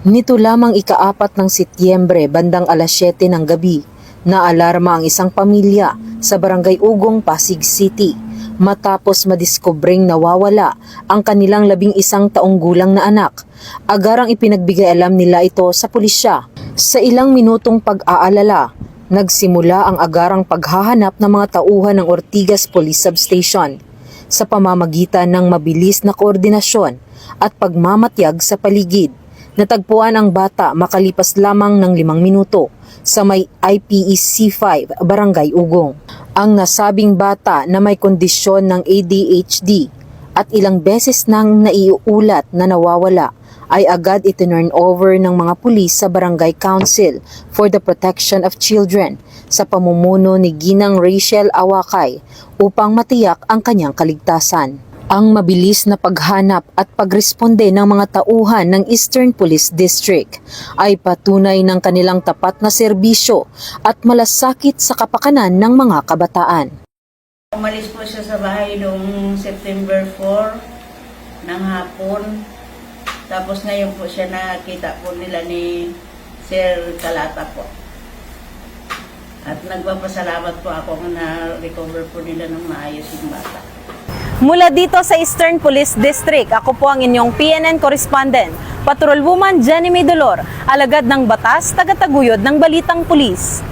Nito lamang ika-4 ng Setyembre bandang alas 7 ng gabi, naalarma ang isang pamilya sa Barangay Ugong, Pasig City matapos madiskubring nawawala ang kanilang 11 taong gulang na anak. Agarang ipinagbigay alam nila ito sa pulisya. Sa ilang minutong pag-aalala, nagsimula ang agarang paghahanap ng mga tauhan ng Ortigas Police Substation sa pamamagitan ng mabilis na koordinasyon at pagmamatyag sa paligid. Natagpuan ang bata makalipas lamang ng 5 minuto sa may IPEC 5, Barangay Ugong. Ang nasabing bata na may kondisyon ng ADHD at ilang beses nang naiulat na nawawala ay agad itinurn over ng mga pulis sa Barangay Council for the Protection of Children sa pamumuno ni Ginang Rachel Awakay upang matiyak ang kanyang kaligtasan. Ang mabilis na paghanap at pagresponde ng mga tauhan ng Eastern Police District ay patunay ng kanilang tapat na serbisyo at malasakit sa kapakanan ng mga kabataan. Umalis po siya sa bahay noong September 4 ng hapon. Tapos ngayon po siya nakita po nila ni Sir Calata po. At nagpapasalamat po ako na na-recover po nila ng maayos yung bata. Mula dito sa Eastern Police District, ako po ang inyong PNN correspondent, Patrolwoman Jenny May Dolor, alagad ng batas, tagataguyod ng Balitang Pulis.